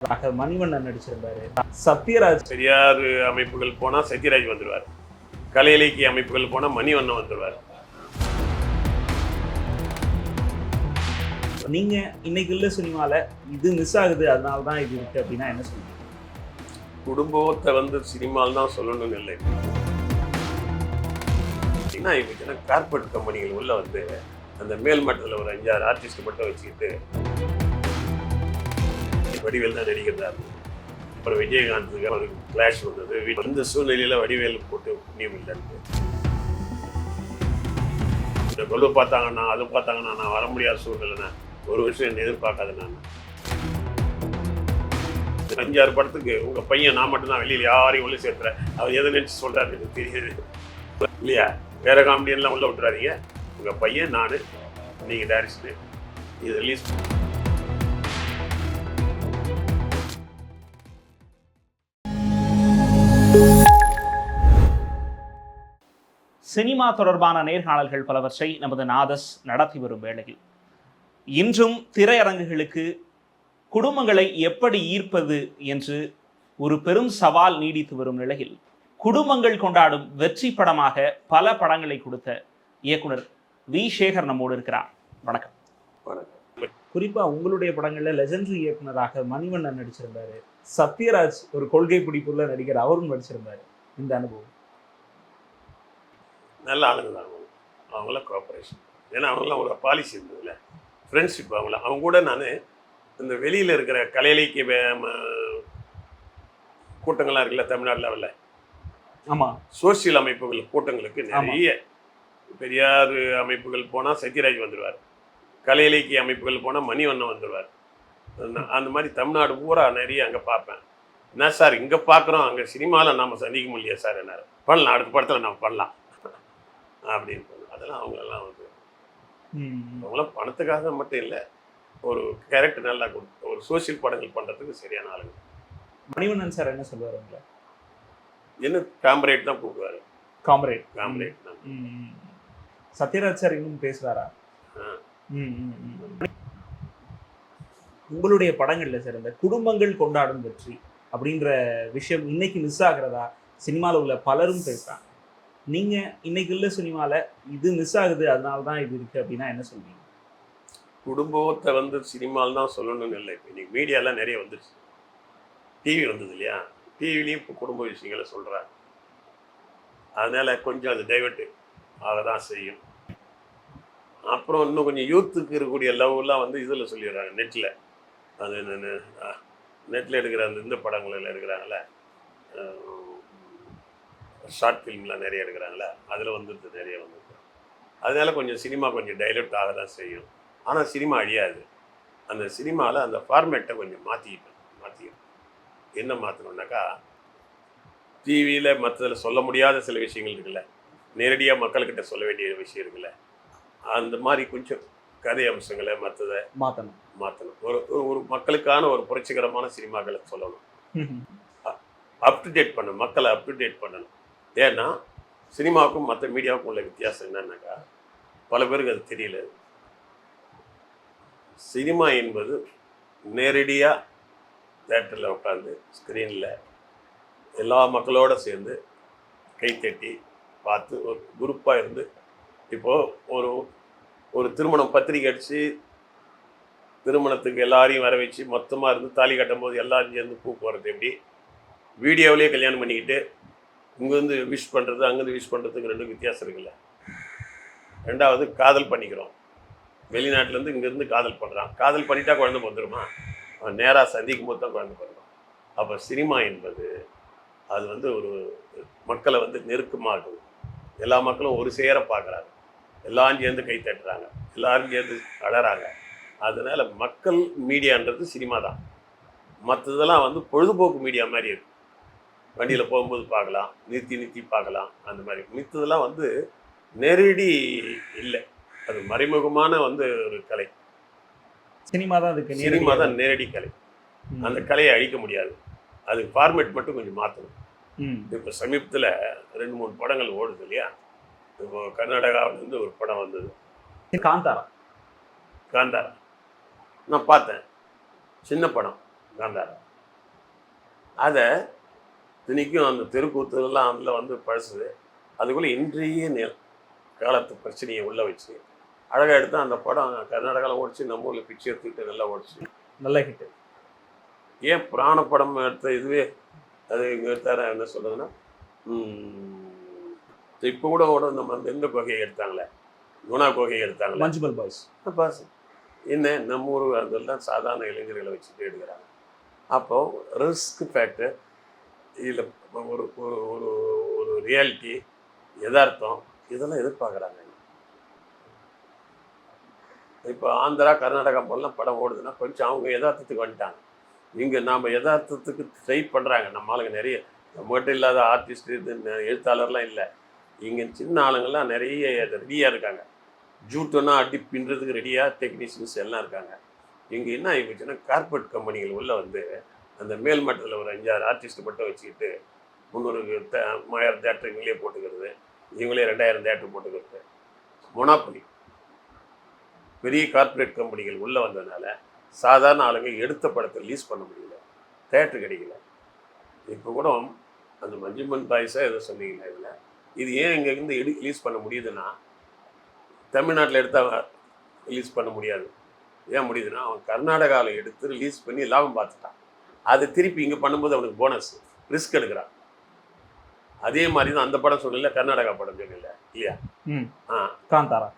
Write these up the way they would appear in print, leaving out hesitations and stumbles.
மணிவண்ணன் நடிச்சிருந்தாரு. சத்யராஜ் பெரியார் அமைப்புகள் போனா சத்யராஜ் வந்துடுவார். கலை இலக்கிய அமைப்புகள் போனா மணிவண்ணன் வந்துடுவார். நீங்க இன்னைக்கு உள்ள சினிமால இது மிஸ் ஆகுது, அதனால தான் இது இருக்கு அப்படின்னா என்ன சொல்லுவீங்க? குடும்பத்தை வந்து சினிமாவில் தான் சொல்லணும்னு இல்லை. இப்போ கார்பரேட் கம்பெனிகள் உள்ள வந்து அந்த மேல் மட்டத்தில் ஒரு 5-6 ஆர்டிஸ்ட் மட்டும் வச்சுக்கிட்டு வடிவேல் தான் நடிக்கிறதா இருந்தது. அப்புறம் விஜயகாந்துக்கு அவருக்கு கிளாஷ் வந்தது. இந்த சூழ்நிலையில் வடிவேல் போட்டு புண்ணியம் இல்லைன்னு இந்த கொள்ளு பார்த்தாங்கன்னா அது பார்த்தாங்கன்னா நான் வர முடியாத சூழ்நிலைண்ணா ஒரு விஷயம் எதிர்பார்க்காத நான் 5-6 படத்துக்கு உங்கள் பையன் நான் மட்டும்தான் வெளியில் யாரையும் உள்ள சேர்த்துறேன் அவர் எதை நினச்சி சொல்கிறாரு எனக்கு தெரியுது இல்லையா? வேற காமெடியெல்லாம் உள்ள விட்டுறாதீங்க. உங்கள் பையன் நான் நீங்கள் டைரக்ஷனு இது ரிலீஸ். சினிமா தொடர்பான நேர்காணல்கள் பலவற்றை நமது நாதஸ் நடத்தி வரும் வேளையில் இன்றும் திரையரங்குகளுக்கு குடும்பங்களை எப்படி ஈர்ப்பது என்று ஒரு பெரும் சவால் நீடித்து வரும் நிலையில் குடும்பங்கள் கொண்டாடும் வெற்றி படமாக பல படங்களை கொடுத்த இயக்குனர் வி. சேகர் நம்மோடு இருக்கிறார். வணக்கம். குறிப்பா உங்களுடைய படங்கள்ல லெஜெண்டரி இயக்குனராக மணிவண்ணன் நடிச்சிருந்தாரு. சத்யராஜ் ஒரு கொள்கை பிடிப்புள்ள நடிகர், அவரும் நடிச்சிருந்தாரு. இந்த அனுபவம் நல்ல ஆளுங்க தான் அவங்களாம் கோஆப்ரேஷன். ஏன்னா அவங்களாம் ஒரு பாலிசி இருந்ததுல ஃப்ரெண்ட்ஷிப். அவங்க கூட நான் இந்த வெளியில் இருக்கிற கலை இலக்கிய கூட்டங்கள்லாம் இருக்குல்ல தமிழ்நாடு லெவலில், ஆமாம், சோசியல் அமைப்புகள் கூட்டங்களுக்கு நிறைய பெரியார் அமைப்புகள் போனால் சத்யராஜ் வந்துடுவார். கலை இலக்கிய அமைப்புகள் போனால் மணிவண்ணன் வந்துடுவார். அந்த மாதிரி தமிழ்நாடு பூரா நிறைய அங்கே பார்ப்பேன். என்ன சார் இங்கே பார்க்குறோம், அங்கே சினிமாவில் நாம் சந்திக்க முடியல சார், என்ன பண்ணலாம், அடுத்த படத்தில் நம்ம பண்ணலாம் அப்படின்னு. அதெல்லாம் அவங்களெல்லாம் வந்து அவங்களாம் பணத்துக்காக மட்டும் இல்லை, ஒரு கேரக்டர் நல்லா கொடுத்து ஒரு சோசியல் படங்கள் பண்ணுறதுக்கு சரியான ஆளுங்க. மணிவண்ணன் சார் என்ன சொல்லுவார் உங்களை? என்ன காம்ரேட் தான் கூப்பிடுவார். காம்ரேட் தான். சத்யராஜ் சார் இன்னும் பேசுவாரா? உங்களுடைய படங்கள்ல சார் இந்த குடும்பங்கள் கொண்டாடும் வெற்றி அப்படின்ற விஷயம் இன்னைக்கு மிஸ் ஆகிறதா சினிமாவில் உள்ள பலரும் பேசுறாங்க. நீங்க இன்னைக்கு உள்ள சினிமால இது மிஸ் ஆகுது, அதனால தான் இது இருக்கு அப்படின்னா என்ன சொல்வீங்க? குடும்பத்தை வந்து சினிமாவில் தான் சொல்லணும்னு இல்லை. இப்போ இன்னைக்கு மீடியாலாம் நிறைய வந்துருச்சு. டிவி வந்தது இல்லையா? டிவிலையும் இப்போ குடும்ப விஷயங்களை சொல்கிறாங்க. அதனால கொஞ்சம் அது டைவர்ட்டு ஆக தான் செய்யும். அப்புறம் இன்னும் கொஞ்சம் யூத்துக்கு இருக்கக்கூடிய லவ்லாம் வந்து இதில் சொல்லிடுறாங்க, நெட்டில். அது என்னென்னு நெட்டில் எடுக்கிற அந்த இந்த படங்களில் எடுக்கிறாங்களே, ஷார்ட் ஃபிலிம்லாம் நிறைய எடுக்கிறாங்களே, அதில் வந்துடுது, நிறைய வந்துருக்கு. அதனால கொஞ்சம் சினிமா கொஞ்சம் டைலூட் ஆக தான் செய்யும். ஆனால் சினிமா அழியாது. அந்த சினிமாவில் அந்த ஃபார்மேட்டை கொஞ்சம் மாற்றிக்கணும். என்ன மாற்றணுன்னாக்கா, டிவியில் மற்றதில் சொல்ல முடியாத சில விஷயங்கள் இருக்குல்ல, நேரடியாக மக்கள்கிட்ட சொல்ல வேண்டிய விஷயம் இருக்குல்ல, அந்த மாதிரி கொஞ்சம் கதை அம்சங்களை மற்றதை மாற்றணும். ஒரு மக்களுக்கான ஒரு புரட்சிகரமான சினிமாக்களை சொல்லணும். அப்டுடேட் பண்ணணும், மக்களை அப்டுடேட் பண்ணணும். ஏன்னா சினிமாவுக்கும் மற்ற மீடியாவுக்கும் உள்ள வித்தியாசம் என்னன்னாக்கா, பல பேருக்கு அது தெரியல. சினிமா என்பது நேரடியாக தேட்டரில் உட்காந்து ஸ்க்ரீனில் எல்லா மக்களோடு சேர்ந்து கைத்தட்டி பார்த்து ஒரு குரூப்பாக இருந்து, இப்போது ஒரு திருமணம் பத்திரிக்கை அடித்து திருமணத்துக்கு எல்லாரையும் வர வச்சு மொத்தமாக இருந்து தாலி கட்டும்போது எல்லாரும் சேர்ந்து பூ போகிறது எப்படி, வீடியோவிலே கல்யாணம் பண்ணிக்கிட்டு இங்கேருந்து விஷ் பண்ணுறது அங்கேருந்து விஷ் பண்ணுறதுக்கு ரெண்டு வித்தியாசம் இருக்குல்ல. ரெண்டாவது காதல் பண்ணிக்கிறோம், வெளிநாட்டிலேருந்து இங்கேருந்து காதல் பண்ணுறான். காதல் பண்ணிட்டா குழந்தை வந்துடுமா? அவன் நேராக சந்திக்கும் போது தான் குழந்தை பண்ணுறான். அப்போ சினிமா என்பது அது வந்து ஒரு மக்களை வந்து நெருக்கமாகுது. எல்லா மக்களும் ஒரு சேர பார்க்குறாங்க, எல்லாரும் சேர்ந்து கை தட்டுறாங்க, எல்லாரும் சேர்ந்து அழறாங்க. அதனால் மக்கள் மீடியான்றது சினிமா தான். மற்றதெல்லாம் வந்து பொழுதுபோக்கு மீடியா மாதிரி இருக்குது. வண்டியில் போகும்போது பார்க்கலாம், நிறுத்தி பார்க்கலாம், அந்த மாதிரி. மித்ததெல்லாம் வந்து நேரடி இல்லை, அது மறைமுகமான வந்து ஒரு கலை. சினிமா தான் நேரடி கலை. அந்த கலையை அழிக்க முடியாது. அது ஃபார்மேட் மட்டும் கொஞ்சம் மாற்றணும். இப்போ சமீபத்தில் 2-3 படங்கள் ஓடுது இல்லையா? இப்போ கர்நாடகாவிலேருந்து ஒரு படம் வந்தது, காந்தாரா. நான் பார்த்தேன், சின்ன படம் காந்தாரா. அதை திணிக்கும் அந்த தெருக்கூத்துலாம் அதில் வந்து பழசுது. அதுக்குள்ளே இன்றைய காலத்து பிரச்சனையை உள்ளே வச்சு அழகாக எடுத்து அந்த படம் கர்நாடகாவில் ஓடிச்சு, நம்ம ஊரில் பிச்சை எடுத்துக்கிட்டு நல்லா ஓடிச்சு, நல்ல ஹிட். ஏன் புராண படம் எடுத்த இதுவே அது இங்கே எடுத்தார என்ன சொல்கிறதுன்னா, இப்போ கூட நம்ம அந்த எந்த குகையை எடுத்தாங்களே, குணா குகையை எடுத்தாங்களே, மஞ்சுமல் பாய்ஸ். பாஸ் என்ன நம்ம ஊர் அதெல்லாம் சாதாரண இளைஞர்களை வச்சுட்டு எடுக்கிறாங்க. அப்போது ரிஸ்க் ஃபேக்டர் இதில் ஒரு ஒரு ஒரு ரியாலிட்டி, யதார்த்தம் இதெல்லாம் எதிர்பார்க்குறாங்க. இப்போ ஆந்திரா கர்நாடகா போலாம் படம் ஓடுதுன்னா கொஞ்சம் அவங்க யதார்த்தத்துக்கு வந்துட்டாங்க. இங்கே நாம் யதார்த்தத்துக்கு ட்ரை பண்ணுறாங்க. நம்ம ஆளுங்க நிறைய, நம்மகிட்ட இல்லாத ஆர்டிஸ்ட் இது எழுத்தாளர்லாம் இல்லை. இங்கே சின்ன ஆளுங்கள்லாம் நிறைய ரெடியாக இருக்காங்க. ஜூட்டோன்னா அடி பின்னுறதுக்கு ரெடியாக டெக்னீஷியன்ஸ் எல்லாம் இருக்காங்க. இங்கே என்ன ஆகிப்போச்சுன்னா, கார்பரேட் கம்பெனிகள் உள்ளே வந்து அந்த மேல் மட்டத்தில் ஒரு 5-6 ஆர்டிஸ்ட் மட்டும் வச்சுக்கிட்டு 300,000 தேட்டர் இவங்களே போட்டுக்கிறது, இவங்களே 2,000 தேட்டர் போட்டுக்கிறது, மொனாப்பொலி. பெரிய கார்பரேட் கம்பெனிகள் உள்ளே வந்ததுனால சாதாரண ஆளுங்க எடுத்த படத்தை ரிலீஸ் பண்ண முடியல, தேட்டர் கிடைக்கல. இப்போ கூட அந்த மஞ்சுமன் பாய்ஸாக எதோ சொன்னீங்களா இதில், இது ஏன் இங்கேருந்து ரிலீஸ் பண்ண முடியுதுன்னா, தமிழ்நாட்டில் எடுத்தால் ரிலீஸ் பண்ண முடியாது. ஏன் முடியுதுன்னா, அவன் கர்நாடகாவில் எடுத்து ரிலீஸ் பண்ணி லாபம் பார்த்துட்டான். அதை திருப்பி இங்கே பண்ணும்போது அவனுக்கு போனஸ், ரிஸ்க் எடுக்கிறான். அதே மாதிரி தான் அந்த படம் சொல்லல, கர்நாடகா படம் சொல்லல இல்லையா, காந்தாரா.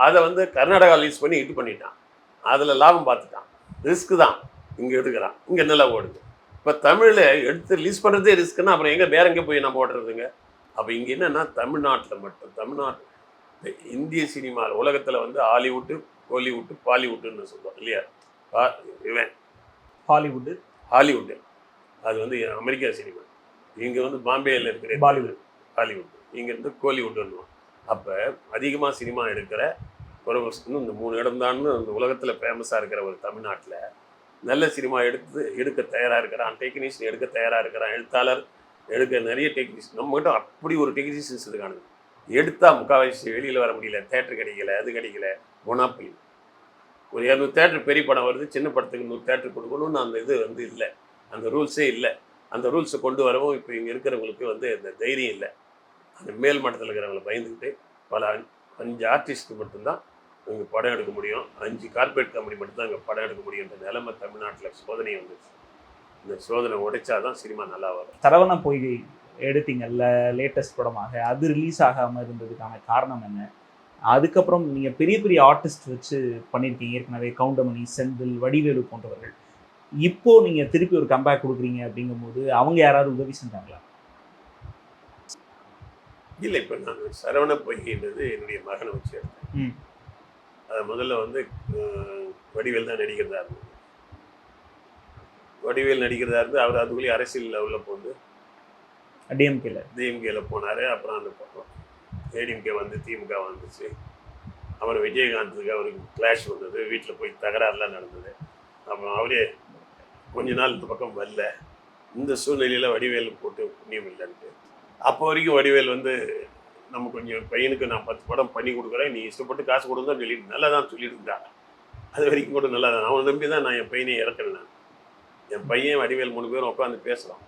அதை வந்து கர்நாடகா ரிலீஸ் பண்ணி ஹிட் பண்ணிட்டான், அதில் லாபம் பார்த்துட்டான், ரிஸ்க்கு தான். இங்கே எடுக்கிறான், இங்கே நல்லா ஓடுது. இப்போ தமிழில் எடுத்து ரிலீஸ் பண்ணுறதே ரிஸ்க்குன்னா அப்புறம் எங்கே வேற எங்கே போய் நம்ம ஓடுறதுங்க? அப்போ இங்கே என்னென்னா, தமிழ்நாட்டில் மட்டும், தமிழ்நாட்டு இந்திய சினிமா உலகத்தில் வந்து ஹாலிவுட்டு, கோலிவுட்டு, பாலிவுட்டுன்னு சொல்லுவோம் இல்லையா. இவன் ஹாலிவுட்டு அது வந்து அமெரிக்கா சினிமா. இங்கே வந்து பாம்பேயில் இருக்கிற பாலிவுட், ஹாலிவுட். இங்கேருந்து கோலிவுட்டுன்னுவோம். அப்போ அதிகமாக சினிமா எடுக்கிற ஒரு இந்த 3 இடம்தான்னு அந்த உலகத்தில் ஃபேமஸாக இருக்கிற ஒரு தமிழ்நாட்டில் நல்ல சினிமா எடுக்க தயாராக இருக்கிறான், டெக்னீஷியன் எடுக்க தயாராக இருக்கிறான், எழுத்தாளர் எடுக்க நிறைய டெக்னீஷியன். நம்மகிட்ட அப்படி ஒரு டெக்னீஷியன்ஸ் இருக்கானுங்க. எடுத்தால் முக்கால்வாசி வெளியில் வர முடியல, தேட்டர் கிடைக்கல, அது கிடைக்கல, மொனாப்பொலி. ஒரு 200 தேட்டர் பெரிய படம் வருது, சின்ன படத்துக்கு 100 தேட்டர் கொடுக்கணும்னு அந்த இது வந்து இல்லை, அந்த ரூல்ஸே இல்லை. அந்த ரூல்ஸை கொண்டு வரவும் இப்போ இங்கே இருக்கிறவங்களுக்கு வந்து இந்த தைரியம் இல்லை. அந்த மேல் மட்டத்தில் இருக்கிறவங்களை பயந்துக்கிட்டு பல 5 ஆர்டிஸ்ட் மட்டும்தான் இங்கே படம் எடுக்க முடியும், 5 கார்பரேட் கம்பெனி மட்டும்தான் இங்கே படம் எடுக்க முடியுன்ற நிலைமை தமிழ்நாட்டில் சோதனை வந்துச்சு. இந்த சோதனை உடைச்சாதான் சினிமா நல்லா வரும். சரவண பொய்கை எடுத்தீங்கல்ல லேட்டஸ்ட் படமாக, அது ரிலீஸ் ஆகாமல் இருந்ததுக்கான காரணம் என்ன? அதுக்கப்புறம் நீங்கள் பெரிய பெரிய ஆர்டிஸ்ட் வச்சு பண்ணியிருக்கீங்க ஏற்கனவே, கவுண்டமணி, செந்தில், வடிவேலு போன்றவர்கள். இப்போ நீங்கள் திருப்பி ஒரு கம்பேக் கொடுக்குறீங்க அப்படிங்கும்போது அவங்க யாராவது உதவி செஞ்சாங்களா? இல்லை, இப்போ நான் சரவண பொய்கைன்றது என்னுடைய மகனை வச்சு எடுத்தேன். அதை முதல்ல வந்து வடிவேல் தான் நடிக்கிறதா இருந்தது. வடிவேல் நடிக்கிறதா இருந்து அவர் அதுக்குள்ளேயே அரசியலில் உள்ள போந்து டிஎம்கேல போனார். அப்புறம் அந்த பக்கம் ஏடிஎம்கே வந்து திமுக வந்துச்சு. அப்புறம் விஜயகாந்துக்கு அவருக்கு கிளாஷ் வந்தது, வீட்டில் போய் தகராறுலாம் நடந்தது. அப்புறம் அவரே கொஞ்ச நாள் இந்த பக்கம் வரல. இந்த சூழ்நிலையில் வடிவேல் போட்டு புண்ணியம் இல்லைன்ட்டு அப்போ வரைக்கும் வடிவேல் வந்து நம்ம கொஞ்சம் பையனுக்கு நான் 10 படம் பண்ணி கொடுக்குறேன், நீ இஷ்டப்பட்டு காசு கொடுன்னு சொல்லிட்டு நல்லா தான் சொல்லிட்டு இருந்தாங்க. அது வரைக்கும் கூட நல்லா தான். அவனை நம்பி தான் நான் என் பையனை இறக்குறேன். நான் என் பையன் வடிவேல் 3 பேரும் உட்காந்து பேசுகிறோம்.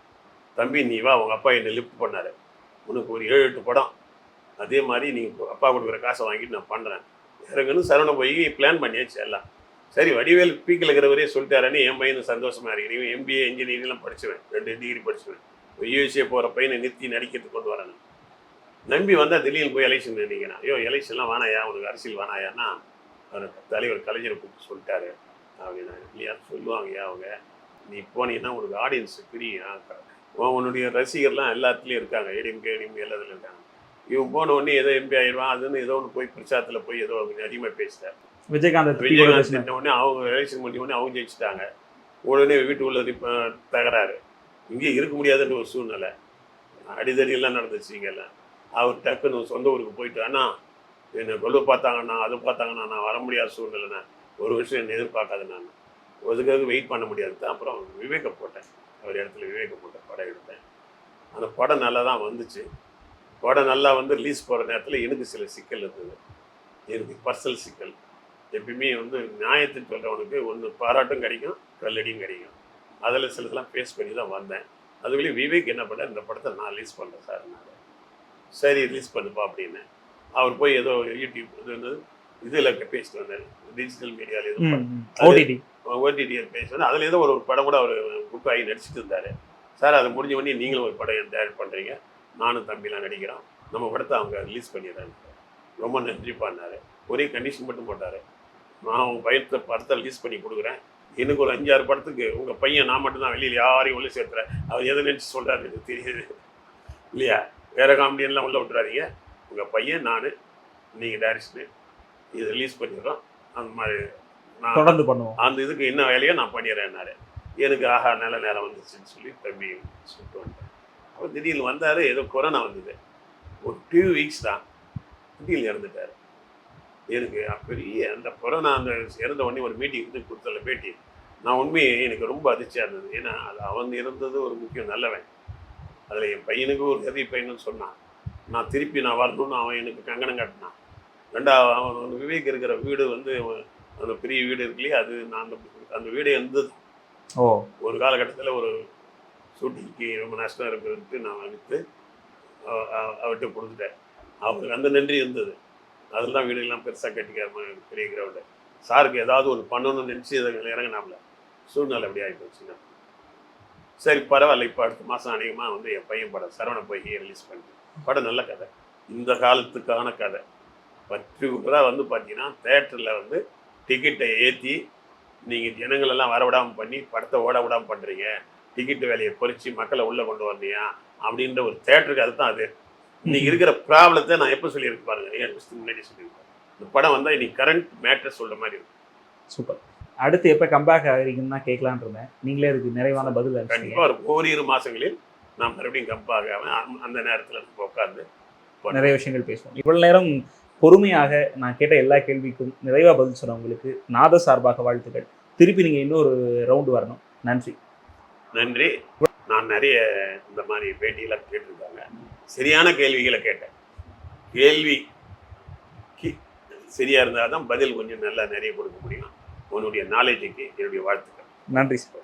தம்பி நீ வா, அவங்க அப்பா என்னை லிஃப்ட் பண்ணார், உனக்கு ஒரு 7-8 படம் அதே மாதிரி நீ அப்பா கொடுக்குற காசை வாங்கிட்டு நான் பண்ணுறேன் இறங்குன்னு சரவண போய் பிளான் பண்ணியாச்சு எல்லாம். சரி, வடிவேல் பீக்கில் இருக்கிறவரே சொல்லிட்டாரன்னு என் பையன் சந்தோஷமாக இருக்கிறேன். இவன் MBA இன்ஜினியரிங்லாம் படிச்சுவேன், 2 டிகிரி படிச்சுவேன். USA போகிற பையனை நிறுத்தி நடிக்கிறதுக்கு கொண்டு வரேன். நம்பி வந்தால் திடீர்னு போய் எலெக்ஷன் நினைக்கிறான். ஐயோ எலெக்ஷன்லாம் வேணாயா, உனக்கு அரசியல் வேணாயான்னா அவர் தலைவர் கலைஞரை கூப்பிட்டு சொல்லிட்டாரு அப்படின்னா. இல்லையா சொல்லுவாங்கய்யா அவங்க, நீ போனீங்கன்னா உனக்கு ஆடியன்ஸு பிரியும், உன்னுடைய ரசிகர்லாம் எல்லாத்துலேயும் இருக்காங்க, ஏடிஎம்கே எல்லாத்துலையும் இருக்காங்க. இவன் போன உடனே ஏதோ MP ஆயிடுவான் அதுன்னு ஏதோ ஒன்று போய் பிரச்சாரத்தில் போய் ஏதோ கொஞ்சம் அதிகமாக பேசிட்டார். விஜயகாந்த் உடனே அவங்க எலெக்ஷன் பண்ணி உடனே அவங்க ஜெயிச்சிட்டாங்க. உடனே வீட்டுக்குள்ள இப்போ தகராறு, இங்கே இருக்க முடியாதுன்ற ஒரு சூழ்நிலை, அடிதடியெல்லாம் நடந்துச்சு. இங்கெல்லாம் அவர் டக்குன்னு சொந்த ஊருக்கு போயிட்டு, அண்ணா என்னை கொண்டு பார்த்தாங்கண்ணா அதை பார்த்தாங்கண்ணா நான் வர முடியாத சூழ்நிலைண்ணா, ஒரு வருஷம் என்னை எதிர்பார்க்காது, நான் அதுக்காக வெயிட் பண்ண முடியாது தான். அப்புறம் விவேக போட்டேன், அவர் இடத்துல விவேக போட்ட படம் எடுத்தேன். அந்த படம் நல்லா தான் வந்துச்சு. படம் நல்லா வந்து ரிலீஸ் போகிற நேரத்தில் எனக்கு சில சிக்கல் இருந்தது. எனக்கு பர்சனல் சிக்கல். எப்பயுமே வந்து நியாயத்துன்னு சொல்கிறவனுக்கு ஒன்று பாராட்டும் கிடைக்கும், கல்லடியும் கிடைக்கும். அதில் சிலதெல்லாம் ஃபேஸ் பண்ணி தான் வந்தேன். அதுக்குள்ளே விவேக் என்ன பண்ணார், இந்த படத்தை நான் ரிலீஸ் பண்ணுறேன் சார். சரி ரிலீஸ் பண்ணுப்பா அப்படின்னு அவர் போய் ஏதோ யூடியூப் இது வந்து இதில் பேசிட்டு வந்தார், டிஜிட்டல் மீடியாவில் எதுவும் ஓடிடிஎல் பேசி வந்து அதில் ஏதோ ஒரு படம் கூட அவர் புக் ஆகி நடிச்சிட்டு இருந்தார். சார் அது முடிஞ்ச உடனே நீங்களும் ஒரு படம் தயார் பண்ணுறீங்க, நானும் தம்பிலாம் நடிக்கிறோம், நம்ம படத்தை அவங்க ரிலீஸ் பண்ணிடுறாங்க, ரொம்ப நன்றி பண்ணார். ஒரே கண்டிஷன் மட்டும் போட்டார், நான் உங்கள் படத்தை ரிலீஸ் பண்ணி கொடுக்குறேன், எனக்கு ஒரு 5-6 படத்துக்கு உங்கள் பையன் நான் மட்டும்தான் வெளியில் யாரையும் உள்ளே சேர்த்துறேன், அவர் எதை நினச்சி சொல்கிறாரு எனக்கு தெரியுது இல்லையா, வேறு காமெடியெல்லாம் உள்ளே விட்டுறாதீங்க, உங்கள் பையன் நான் நீங்கள் டைரக்ஷனு இதை ரிலீஸ் பண்ணிடுறோம், அந்த மாதிரி நான் தொடர்ந்து பண்ணுவோம், அந்த இதுக்கு என்ன வேலையோ நான் பண்ணிடுறேன்னாரு. எனக்கு ஆஹா நல்ல நேரம் வந்துச்சுன்னு சொல்லி தம்பி சொல்லிட்டு வந்தேன். அப்போ திடீர்னு வந்தார், ஏதோ கொரோனா வந்தது, ஒரு 2 வீக்ஸ் தான் திடீர்னு இறந்துட்டார். எனக்கு பெரிய அந்த கொரோனா அந்த இறந்த உடனே ஒரு மீட்டிங் வந்து கொடுத்தல பேட்டி, நான் உண்மையே எனக்கு ரொம்ப அதிர்ச்சியாக இருந்தது. ஏன்னா அது அவன் இருந்தது ஒரு முக்கியம் நல்லவன், அதில் என் பையனுக்கு ஒரு கதை பையனுன்னு சொன்னான், நான் திருப்பி நான் வரணும்னு அவன் எனக்கு கங்கணம் காட்டினான். ரெண்டாவது அவன் விவேக் இருக்கிற வீடு வந்து அந்த பெரிய வீடு இருக்கு இல்லையா, அது நான் அந்த வீடு இருந்தது. ஒரு காலகட்டத்தில் ஒரு ஷூட்டிங்க்கு ரொம்ப நஷ்டம் இருக்கிறதுக்கு நான் விற்று அவர்கிட்ட கொடுத்துட்டேன். அவருக்கு அந்த நன்றி இருந்தது. அதில் தான் வீடுகள்லாம் பெருசாக கட்டிக்காம பெரிய கிரவுண்டு. சாருக்கு ஏதாவது ஒரு பண்ணணும்னு நினச்சி இதை இறங்கினாமல, சூழ்நிலை அப்படி ஆகி போச்சுன்னா சரி பரவாயில்ல. இப்போ அடுத்த மாதம் அநேகமாக வந்து என் பையன் படம் சரவண போய் ரிலீஸ் பண்ணி படம் நல்ல கதை, இந்த காலத்துக்கான கதை. பர்டிகுலராக வந்து பார்த்தீங்கன்னா தேட்டரில் வந்து டிக்கெட்டை ஏற்றி நீங்கள் ஜனங்களெல்லாம் வரவிடாமல் பண்ணி படத்தை ஓட விடாமல் பண்ணுறீங்க, டிக்கெட்டு வேலையை பொறிச்சு மக்களை உள்ளே கொண்டு வரலையா அப்படின்ற ஒரு தேட்டருக்கு அதுதான் அது. இன்னைக்கு இருக்கிற ப்ராப்ளத்தை நான் எப்போ சொல்லியிருக்கேன் பாருங்க, 7 வருஷத்துக்கு முன்னாடி சொல்லியிருக்கேன். இந்த படம் வந்தால் இன்னைக்கு கரண்ட் மேட்டர் சொல்கிற மாதிரி இருக்கும். சூப்பர். அடுத்து எப்போ கம்பேக் ஆகிறீங்கன்னு தான் கேட்கலான் இருந்தேன், நீங்களே அதுக்கு நிறைவான பதில். கண்டிப்பாக ஒரு ஓரிரு மாதங்களில் நான் மறுபடியும் கம்பேக் ஆவேன். அந்த நேரத்தில் நம்ம உட்காந்து நிறைய விஷயங்கள் பேசுவோம். இவ்வளவு நேரம் பொறுமையாக நான் கேட்ட எல்லா கேள்விக்கும் நிறைவாக பதில் சொன்னவங்களுக்கு நாத சார்பாக வாழ்த்துக்கள். திருப்பி நீங்கள் இன்னொரு ரவுண்டு வரணும். நன்றி. நன்றி. நான் நிறைய இந்த மாதிரி பேட்டியெல்லாம் கேட்டிருக்காங்க, சரியான கேள்விகளை கேட்டேன். கேள்வி சரியாக இருந்தால் தான் பதில் கொஞ்சம் நல்லா நிறைய கொடுக்க முடியும். உன்னுடைய நாலேஜுக்கு என்னுடைய வாழ்த்துக்கள். நன்றி சார்.